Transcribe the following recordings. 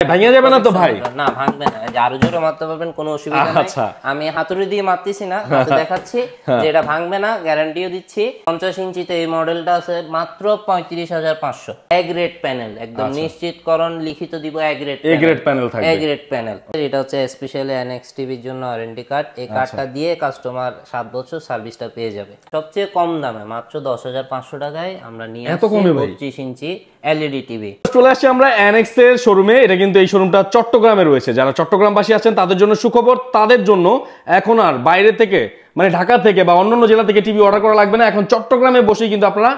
ভাঙিয়া যাবে না তো ভাই? না ভাঙবে না, আরো জোরে মারতে পারবেন, কোনো অসুবিধা নাই। আমি হাতুড়ি দিয়ে মারতেছি না, হাতে দেখাচ্ছি যে এটা ভাঙবে না, গ্যারান্টিও দিচ্ছি। 50 ইঞ্চিতে এই মডেলটা আছে মাত্র 35,500। এ গ্রেড প্যানেল, একদম নিশ্চিতকরণ লিখিত দিব, এ গ্রেড প্যানেল থাকবে, এ গ্রেড প্যানেল। এটা হচ্ছে স্পেশালি এনএক্স টিভির জন্য ওয়ারেন্টি কার্ড। এই কার্ডটা দিয়ে কাস্টমার 7 বছর সার্ভিসটা পেয়ে যাবে সবচেয়ে কম দামে, মাত্র 10,500 টাকায় আমরা নিয়ে আসছি 25 ইঞ্চি এলইডি টিভি। চলে আসছি আমরা এনএক্স এর শোরুমে। এটা কিন্তু এই শোরুমটা চট্টগ্রামে রয়েছে। যারা চট্টগ্রামবাসী আছেন তাদের জন্য সুখবর, তাদের জন্য এখন আর বাইরে থেকে মানে ঢাকা থেকে বা অন্যান্য জেলা থেকে টিভি অর্ডার করা লাগবে না। এখন চট্টগ্রামে বসেই কিন্তু আপনারা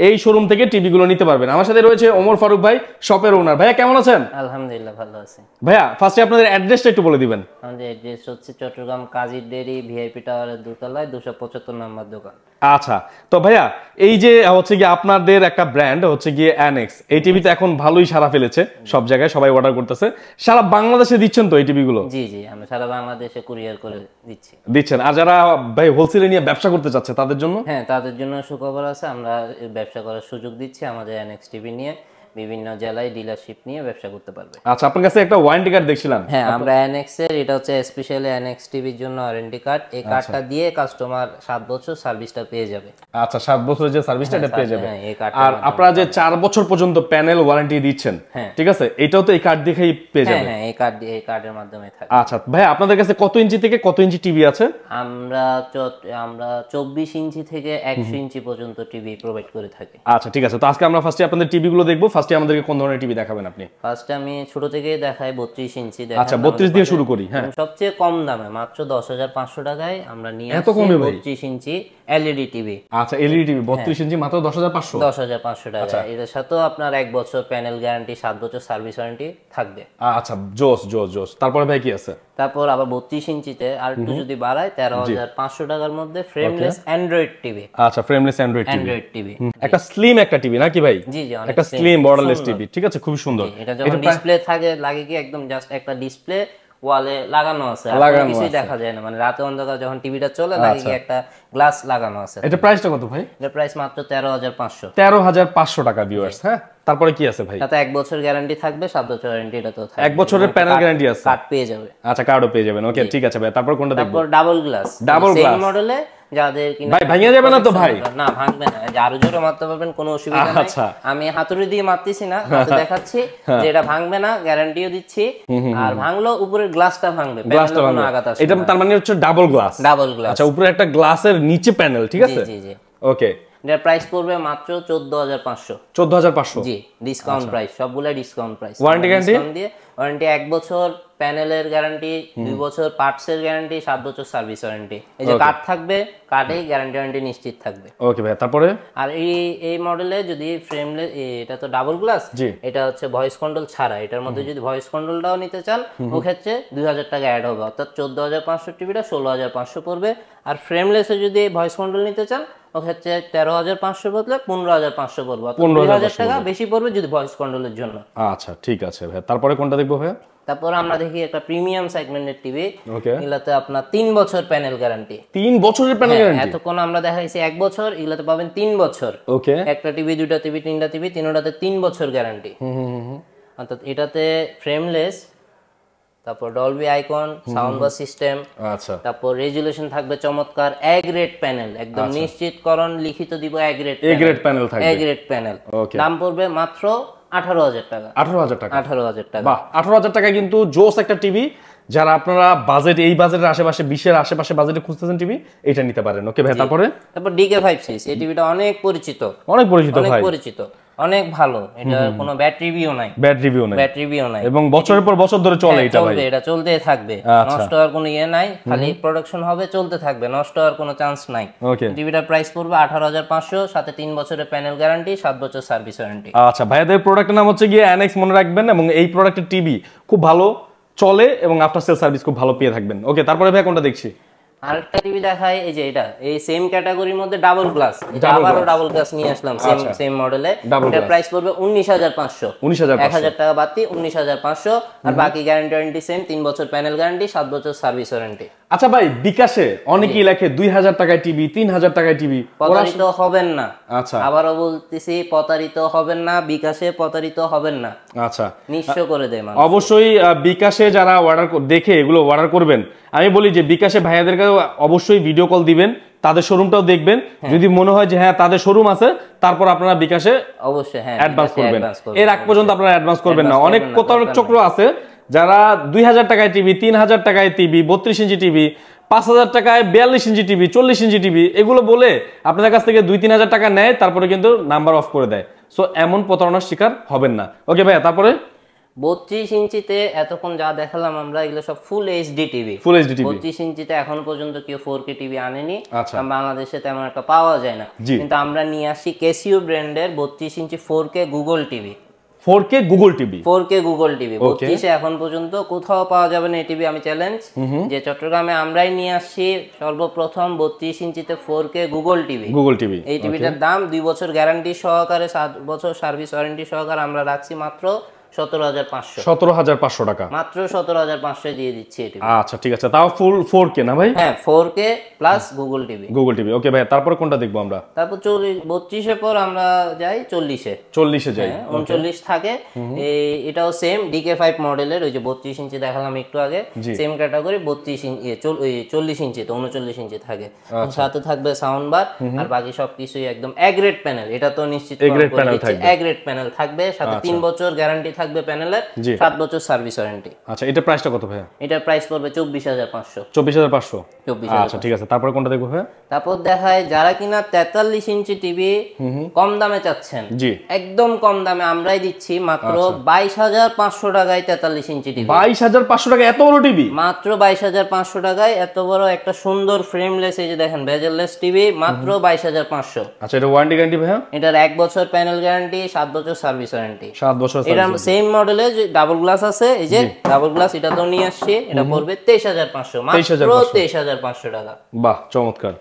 এই শোরুম থেকে টিভি গুলো নিতে পারবেন। আমার সাথে রয়েছে ওমর ফারুক ভাই, শপের ওনার। ভাইয়া কেমন আছেন? আলহামদুলিল্লাহ ভালো আছি। ভাইয়া ফার্স্টে আপনাদের অ্যাড্রেসটা একটু বলে দিবেন। আমাদের অ্যাড্রেস হচ্ছে চট্টগ্রাম কাজীর ডেইরি ভিআইপি টাওয়ারের দোতলায় 275 নম্বর দোকান। আচ্ছা, তো ভাইয়া এই যে হচ্ছে কি আপনাদের একটা ব্র্যান্ড হচ্ছে গিয়ে এনএক্স, এই টিভি তো এখন ভালোই সারা ফেলেছে, সব জায়গায় সবাই অর্ডার করতেছে। সারা বাংলাদেশে দিচ্ছেন তো এই টিভি গুলো? জি জি, আমরা সারা বাংলাদেশে কুরিয়ার করে দিচ্ছেন। আর যারা ভাই হোলসেলে নিয়ে ব্যবসা করতে চাচ্ছে তাদের জন্য? হ্যাঁ, তাদের জন্য সুখবর আছে, আমরা ব্যবসা করার সুযোগ দিচ্ছি। আমাদের এনএক্স টিভি নিয়ে বিভিন্ন জেলায় ডিলারশিপ নিয়ে ব্যবসা করতে পারবে। আচ্ছা, আপনার কাছে একটা ওয়ারেন্টি কার্ড দেখছিলাম। হ্যাঁ, আমরা এনএক্স এর, এটা হচ্ছে স্পেশালি এনএক্স টিভির জন্য ওয়ারেন্টি কার্ড। এই কার্ডটা দিয়ে কাস্টমার 7 বছর সার্ভিসটা পেয়ে যাবে। আচ্ছা, 7 বছরের যে সার্ভিসটা এটা পেয়ে যাবে। আর আপনারা যে 4 বছর পর্যন্ত প্যানেল ওয়ারেন্টি দিচ্ছেন, ঠিক আছে, এটাও তো এই কার্ড দেখেই পেয়ে যাবে? হ্যাঁ, এই কার্ডের মাধ্যমে থাকে। আচ্ছা ভাই, আপনাদের কাছে কত ইঞ্চি থেকে কত ইঞ্চি টিভি আছে? আমরা 24 ইঞ্চি থেকে 100 ইঞ্চি পর্যন্ত টিভি প্রোভাইড করে থাকি। আচ্ছা ঠিক আছে, তো আজকে আমরা ফার্স্টে আপনাদের টিভি গুলো দেখবো। ফার্স্টে আমাদেরকে কোন ধরনের টিভি দেখাবেন আপনি? ফার্স্টে আমি ছোট থেকেই দেখাই, 32 ইঞ্চি দেখাই। আচ্ছা, 32 দিয়ে শুরু করি। হ্যাঁ, সবচেয়ে কম দামে মাত্র 10,500 টাকায় আমরা নিয়ে আসছি 25 ইঞ্চি এলইডি টিভি। আচ্ছা, এলইডি টিভি 32 ইঞ্চি মাত্র 10,500 টাকা। এর সাথে আপনার 1 বছর প্যানেল গ্যারান্টি, 7 বছর সার্ভিস ওয়ারেন্টি থাকবে। আচ্ছা, জোস। তারপরে ভাই কি আছে? তারপর আবার 32 ইঞ্চিতে আর একটু যদি বাড়ায় 13,500 টাকার মধ্যে ফ্রেমলেস অ্যান্ড্রয়েড টিভি। আচ্ছা, ফ্রেমলেস অ্যান্ড্রয়েড টিভি, একটা স্লিম একটা টিভি নাকি ভাই? জি জি, একটা স্লিম বর্ডারলেস টিভি, ঠিক আছে, খুব সুন্দর। এটা যখন ডিসপ্লে থাকে লাগে কি একদম জাস্ট একটা ডিসপ্লে ওয়ালে লাগানো আছে, আর কিছুই দেখা যায় না, মানে রাতে অন্ধকার যখন টিভিটা চলে লাগে কি একটা গ্লাস লাগানো আছে। এটা প্রাইসটা কত ভাই? এটা প্রাইস মাত্র 13,500 টাকা ভিউয়ার্স। হ্যাঁ, তারপরে কি আছে ভাই? তাতে 1 বছর গ্যারান্টি থাকবে, 7 বছর ওয়ারেন্টি এটা তো থাকবে। 1 বছরের প্যানেল গ্যারান্টি আছে, কার্ড পেয়ে যাবে। আচ্ছা, কার্ডও পেয়ে যাবেন। ওকে, ঠিক আছে ভাই, তারপর কোনটা দেখব? তারপর ডাবল গ্লাস সেম মডেলে যাদের কিনা ভাই ভাঙিয়া যাবে না তো ভাই? না ভাঙবে না, আরো জোরে মারতে পারবেন, কোনো অসুবিধা নাই। আমি হাতুড়ি দিয়ে মারতেছি না, হাতে দেখাচ্ছি যে এটা ভাঙবে না, গ্যারান্টিও দিচ্ছি। আর ভাঙলো উপরের গ্লাসটা ভাঙবে, প্যানেলে কোনো আঘাত আসবে না। এটা তার মানে হচ্ছে ডাবল গ্লাস। আচ্ছা, উপরে একটা গ্লাসের নিচে প্যানেল, ঠিক আছে? জি জি। ওকে, এর প্রাইস পড়বে মাত্র 14,500। 14,500 জি, ডিসকাউন্ট প্রাইস, সবগুলা ডিসকাউন্ট প্রাইস। ওয়ারেন্টি গ্যারান্টি দিয়ে ওয়ারেন্টি 1 বছর প্যানেলের গ্যারান্টি, 2 বছর পার্টস এর গ্যারান্টি, 7 বছর সার্ভিস ওয়ারেন্টি। এই যে কার্ড থাকবে, কার্ডে গ্যারান্টি ওয়ারেন্টি নিশ্চিত থাকবে। ওকে ভাই, তারপরে? আর এই মডেলে যদি ফ্রেমলেস, এটা তো ডাবল গ্লাস, এটা হচ্ছে ভয়েস কন্ট্রোল ছাড়া। এটার মধ্যে যদি ভয়েস কন্ট্রোলটাও নিতে চান, ও ক্ষেত্রে 2,000 টাকা অ্যাড হবে, অর্থাৎ 14,500 টিভিটা 16,500 পড়বে। আর ফ্রেমলেসে যদি ভয়েস কন্ট্রোল নিতে চান, ও ক্ষেত্রে 13,500 বদলে 15,500 পড়বে, 2,000 টাকা বেশি পড়বে যদি ভয়েস কন্ট্রোলের জন্য। আচ্ছা ঠিক আছে ভাই, তারপরে কোনটা দেখবো ভাই? তারপর আমরা দেখি একটা প্রিমিয়াম সেগমেন্টের টিভি। এগুলাতে আপনার 3 বছর প্যানেল গ্যারান্টি। 3 বছরের প্যানেল গ্যারান্টি? এতক্ষণ আমরা দেখাইছি 1 বছর, এগুলাতে পাবেন 3 বছর। ওকে, একটা টিভি, দুইটা টিভি, তিনটা টিভি, তিনটাতে 3 বছর গ্যারান্টি। অর্থাৎ এটাতে ফ্রেমলেস, তারপর Dolby icon, sound bar system, আচ্ছা, তারপর রেজুলেশন থাকবে চমৎকার, এ গ্রেড প্যানেল, একদম নিশ্চিতকরণ লিখিত দিব, এ গ্রেড প্যানেল থাকবে, এ গ্রেড প্যানেল। দাম পড়বে মাত্র 18,000 টাকা। 18,000 টাকা? 18,000 টাকা। বাহ, 18,000 টাকা কিন্তু জোস একটা টিভি। যারা আপনারা বাজেট, এই বাজেটের আশেপাশে, 20-এর আশেপাশে বাজেটে খুঁজতেছেন টিভি, এটা নিতে পারেন। ওকে ভাই, তারপর DK56, এই টিভিটা অনেক পরিচিত ভাই, অনেক ভালো। এটা কোনো ব্যাড রিভিউ নাই, এবং বছরের পর বছর ধরে চলে এটা ভাই, এটা চলতেই থাকবে, নষ্ট হওয়ার কোনো ইয়ে নাই, খালি প্রোডাকশন হবে, চলতে থাকবে, নষ্ট হওয়ার কোনো চান্স নাই। টিভিটার প্রাইস পড়বে 18,500, সাথে 3 বছরের প্যানেল গ্যারান্টি, 7 বছর সার্ভিস ওয়ারেন্টি। আচ্ছা, ভাইদের প্রোডাক্টের নাম হচ্ছে গিয়ে এনএক্স, মনে রাখবেন, এবং এই প্রোডাক্টের টিভি খুব ভালো চলে এবং আফটার সেল সার্ভিস খুব ভালো পেয়ে থাকবেন। ওকে, তারপরে ভাই কোনটা দেখছি? আরেকটা টিভি দেখাই, এই যে এটা এই সেম ক্যাটাগরির মধ্যে ডাবল গ্লাস, এটা আবারও ডাবল গ্লাস নিয়ে আসলাম সেম মডেলে। এটার প্রাইস পড়বে 19,500। 1,000 টাকা বাড়তি, 19,500। আর বাকি গ্যারান্টি ওয়ারেন্টি সেম, 3 বছর প্যানেল গ্যারান্টি, 7 বছর সার্ভিস ওয়ারেন্টি। আচ্ছা ভাই, বিকাশে অনেকেই লেখে 2000 টাকায় টিভি, 3000 টাকায় টিভি। প্রতারিত হবেন না। আচ্ছা, আবারও বলতেছি, প্রতারিত হবেন না, বিকাশে প্রতারিত হবেন না। আচ্ছা, নিঃস্ব করে দেয় মানুষ। অবশ্যই বিকাশে যারা অর্ডার দেখে এগুলো অর্ডার করবেন, আমি বলি যে বিকাশে ভাইয়াদেরকে অবশ্যই ভিডিও কল দিবেন, তাদের শোরুমটাও দেখবেন। যদি মনে হয় যে হ্যাঁ তাদের শোরুম আছে, তারপর আপনারা বিকাশে অবশ্যই অ্যাডভান্স করবেন। এর আগ পর্যন্ত আপনারা অ্যাডভান্স করবেন না। অনেক প্রতারক চক্র আছে যারা 2000 টাকায় টিভি, 3000 টাকায় টিভি, 32 ইঞ্চি টিভি, 5000 টাকায় 42 ইঞ্চি টিভি, 40 ইঞ্চি টিভি, এগুলো বলে আপনাদের কাছ থেকে 2-3 হাজার টাকা নেয়, তারপরে কিন্তু নাম্বার অফ করে দেয়। সো এমন প্রতারণার শিকার হবেন না। ওকে ভাইয়া, তারপরে 32 ইঞ্চিতে এতক্ষণ যা দেখালাম আমরা, এগুলো সব full HD TV. Full HD TV 32 ইঞ্চিতে এখনো পর্যন্ত কেউ 4K টিভি আনেনি। আচ্ছা, বাংলাদেশে তেমন একটা পাওয়া যায় না, কিন্তু আমরা নিয়ে আসি ক্যাসিও ব্র্যান্ডের 32 ইঞ্চি 4K Google TV. 4K Google TV, 4K Google TV 32 এখন পর্যন্ত কোথাও পাওয়া যাবে না। এই টিভি আমি চ্যালেঞ্জ যে চট্টগ্রামে আমরাই নিয়ে আসছি সর্বপ্রথম 32 ইঞ্চিতে 4K Google TV. Google TV এই টিভিটার দাম 2 বছর গ্যারান্টি সহকারে, 7 বছর সার্ভিস ওয়ারেন্টি সহকারে আমরা রাখছি মাত্র 17500। 17500 টাকা, মাত্র 17500 দিয়ে দিচ্ছি এই টিভি। আচ্ছা ঠিক আছে, তাও ফুল 4K না ভাই? হ্যাঁ, 4K plus Google TV. Google TV. Okay ভাই, তারপরে কোনটা দেখবো আমরা? তারপর 32 এর পর আমরা যাই 40 এ। 40 এ যাই। 39 থাকে। এটাও সেম DK5 মডেলের, ওই যে 32 ইঞ্চি দেখালাম একটু আগে, সেম ক্যাটাগরি 32 ইঞ্চি 40 ইঞ্চি তো 39 ইঞ্চি থাকে। সাথে থাকবে সাউন্ড বার, আর বাকি সবকিছুই একদম এ গ্রেড প্যানেল। এটা তো নিশ্চিত এ গ্রেড প্যানেল থাকবে, সাথে 3 বছর গ্যারান্টি থাকবে প্যানেলের, 7 বছর সার্ভিস ওয়ারেন্টি। আচ্ছা, এটা প্রাইসটা কত ভাই? এটার প্রাইস পড়বে 24500। 24500। আচ্ছা ঠিক আছে, তারপরে কোনটা দেখবো ভাই? তারপর দেখায় যারা কিনা 43 ইঞ্চি টিভি কম দামে চাচ্ছেন, জি একদম কম দামে আমরাই দিচ্ছি মাত্র 22500 টাকায় 43 ইঞ্চি টিভি। 22500 টাকা এত বড় টিভি? মাত্র 22500 টাকায় এত বড় একটা সুন্দর ফ্রেমলেস, এই যে দেখেন বেজেললেস টিভি, মাত্র 22500। আচ্ছা, এটা ওয়ারেন্টি গ্যারান্টি ভাই? এটার 1 বছর প্যানেল গ্যারান্টি, 7 বছর সার্ভিস ওয়ারেন্টি। 7 বছর। এটা সেম মডেলে যে ডাবল গ্লাস আছে, এই যে ডাবল গ্লাস, এটা তো নিয়ে আসছে, এটা পড়বে 23500, মাত্র 23500 টাকা। বাহ, চমৎকার।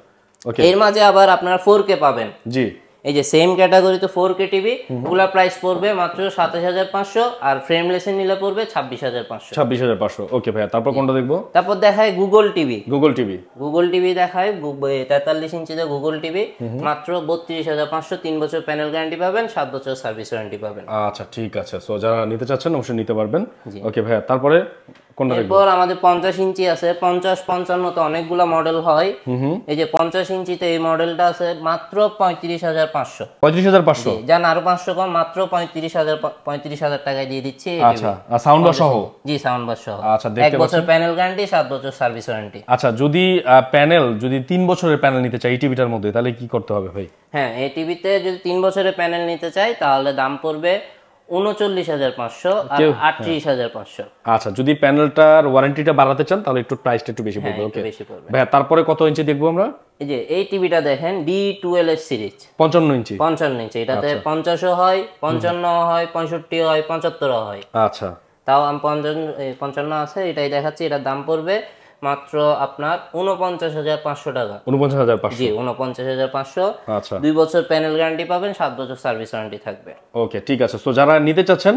ওকে, এর মাঝে আবার আপনারা 4K পাবেন। জি, এই যে সেম ক্যাটাগরিতে 4K টিভি, ওগুলা প্রাইস পড়বে মাত্র 27500, আর ফ্রেমলেসে নিলে পড়বে 26500। 26500। ওকে ভাইয়া, তারপর কোনটা দেখবো? তারপর দেখায় Google TV. Google TV. Google TV দেখায় 43 ইঞ্চিতে গুগল টিভি, মাত্র 32500, 3 বছর প্যানেল গ্যারান্টি পাবেন, 7 বছর সার্ভিস ওয়ারেন্টি পাবেন। আচ্ছা ঠিক আছে, সো যারা নিতে চাচ্ছেন অবশ্যই নিতে পারবেন। ওকে ভাইয়া, তারপরে কোনটা দেখবো? এরপর আমাদের 50 ইঞ্চি আছে, 50, 55 তো অনেকগুলা মডেল হয়। এই যে 50 ইঞ্চিতে এই মডেলটা আছে মাত্র 35500। 35500 জান, আরো 500 কম, মাত্র 35000 টাকায় দিয়ে দিচ্ছি। আচ্ছা, সাউন্ড বার সহ? জি, সাউন্ড বার সহ। আচ্ছা, 1 বছর প্যানেল গ্যারান্টি, 7 বছর সার্ভিস ওয়ারেন্টি। আচ্ছা, যদি প্যানেল, যদি 3 বছরের প্যানেল নিতে চাই এই টিভিটার মধ্যে, তাহলে কি করতে হবে ভাই? হ্যাঁ, এই টিভিতে যদি 3 বছরের প্যানেল নিতে চাই তাহলে দাম পড়বে 39500 আর 38500। আচ্ছা, যদি প্যানেলটার ওয়ারেন্টিটা বাড়াতে চান তাহলে একটু প্রাইসটা একটু বেশি পড়বে। ওকে ভাই, তারপরে কত ইঞ্চি দেখবো আমরা? এই যে এই টিভিটা দেখেন D12S সিরিজ, 55 ইঞ্চি। 55 ইঞ্চি, এটাতে 50 হয়, 55 হয়, 65 হয়, 75 হয়। আচ্ছা, তাও আমি 55 আছে, এটাই দেখাচ্ছি। এটার দাম পড়বে মাত্র আপনার 49500 টাকা। 49500? জি, 49500। আচ্ছা, 2 বছর প্যানেল গ্যারান্টি পাবেন, 7 বছর সার্ভিস ওয়ারেন্টি থাকবে। ওকে ঠিক আছে, সো যারা নিতে চাচ্ছেন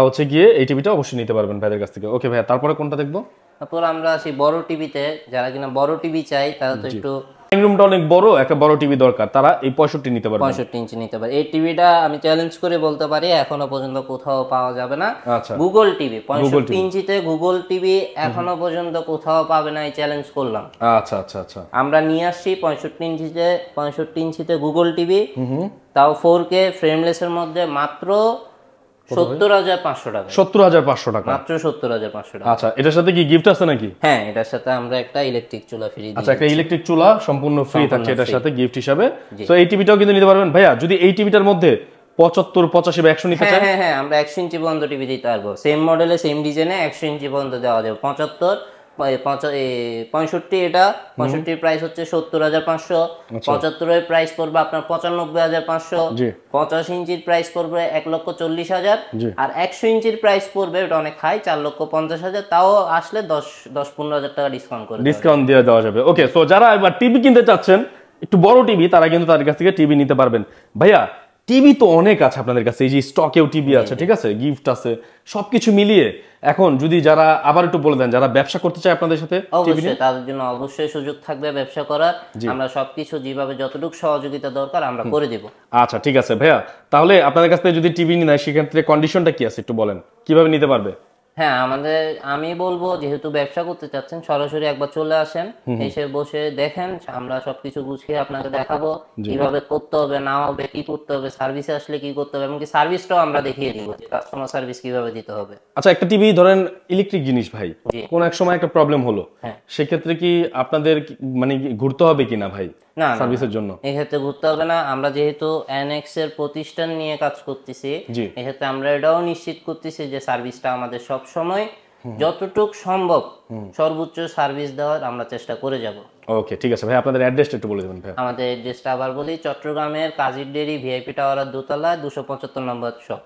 হচ্ছে গিয়ে এই টিভিটা অবশ্যই নিতে পারবেন ভাইদের কাছ থেকে। ওকে ভাই, তারপরে কোনটা দেখবো? তারপর আমরা আসি বড় টিভিতে। যারা কিনা বড় টিভি চাই তারা তো একটু, রুমটা অনেক বড়, একটা বড় টিভি দরকার, তারা এই 65 নিতে পারবে। 65 ইঞ্চি নিতে পারে। এই টিভিটা আমি চ্যালেঞ্জ করে বলতে পারি এখনো পর্যন্ত কোথাও পাওয়া যাবে না। আচ্ছা, গুগল টিভি 65 ইঞ্চিতে গুগল টিভি এখনো পর্যন্ত কোথাও পাবে না, এই চ্যালেঞ্জ করলাম। আচ্ছা আচ্ছা আচ্ছা, আমরা নিয়ে আসছি 65 ইঞ্চিতে গুগল টিভি, তাও 4K ফ্রেমলেসের মধ্যে মাত্র 70500 টাকা। 70500 টাকা, মাত্র 70500 টাকা। আচ্ছা, এটার সাথে কি গিফট আছে নাকি? হ্যাঁ, এটার সাথে আমরা একটা ইলেকট্রিক চুলা ফ্রি দিই। আচ্ছা, একটা ইলেকট্রিক চুলা সম্পূর্ণ ফ্রি থাকছে এটার সাথে গিফট হিসাবে। সো এই টিভিটাও কিন্তু নিতে পারবেন ভাইয়া, যদি এই টিভিটার মধ্যে 75, 85 বা 100 নিতে চান। হ্যাঁ হ্যাঁ, আমরা 100 ইঞ্চি পর্যন্ত টিভি দিতে পারবো। সেম মডেলে সেম ডিজাইনে 100 ইঞ্চি পর্যন্ত দেওয়া যাবে। 75, 65, এটা 65 প্রাইস হচ্ছে 70500, 75 এর প্রাইস পড়বে আপনার 95500, 50 ইঞ্চির প্রাইস পড়বে 1,40,000, আর 100 ইঞ্চির প্রাইস পড়বে, এটা অনেক হাই, 4,50,000। তাও আসলে 10-15,000 টাকা ডিসকাউন্ট দিয়ে দেওয়া যাবে। ওকে, সো যারা এবার টিভি কিনতে চাচ্ছেন একটু বড় টিভি, তারা কিন্তু তাদের কাছ থেকে টিভি নিতে পারবেন। ভাইয়া, টিভি তো অনেক আছে আপনাদের কাছে, এই যে স্টকেও টিভি আছে, ঠিক আছে, গিফট আছে, সবকিছু মিলিয়ে এখন যদি যারা আবার একটু বলে দেন যারা ব্যবসা করতে চায় আপনাদের সাথে, অবশ্যই তাদের জন্য অবশ্যই সুযোগ থাকবে ব্যবসা করার। আমরা সবকিছু যেভাবে যতটুকু সহযোগিতা দরকার আমরা করে দেব। আচ্ছা ঠিক আছে ভাইয়া, তাহলে আপনাদের কাছ থেকে যদি টিভি নেয় সেক্ষেত্রে কন্ডিশনটা কি আছে একটু বলেন, কিভাবে নিতে পারবে? হ্যাঁ, আমি বলবো যেহেতু ব্যবসা করতে চাচ্ছেন সরাসরি একবার চলে আসেন, এসে বসে দেখেন, আমরা সবকিছু গুছিয়ে আপনাকে দেখাবো কিভাবে করতে হবে না হবে, কি করতে হবে, সার্ভিসে আসলে কি করতে হবে, এমনকি সার্ভিসটাও আমরা দেখিয়ে দিব যে কাস্টমার সার্ভিস কিভাবে দিতে হবে। আচ্ছা একটা টিভি ধরেন ইলেকট্রিক জিনিস ভাই, কোন এক সময় একটা প্রবলেম হলো, সেক্ষেত্রে কি আপনাদের মানে ঘুরতে হবে কিনা ভাই না সার্ভিসের জন্য? এক্ষেত্রে ঘুরতে হবে না, আমরা যেহেতু এনএক্স এর প্রতিষ্ঠান নিয়ে কাজ করতেছি, এক্ষেত্রে আমরা এটাও নিশ্চিত করতেছি যে সার্ভিসটা আমাদের সব সময় যতটুক সম্ভব সর্বোচ্চ সার্ভিস দেওয়ার আমরা চেষ্টা করে যাব। ওকে ঠিক আছে ভাই, আপনাদের অ্যাড্রেসটা একটু বলে দেবেন ভাই। আমাদের অ্যাড্রেসটা আবার বলি, চট্টগ্রামের কাজীর ডেরি ভিআইপি টাওয়ারের দোতলায় 275 নম্বর শপ।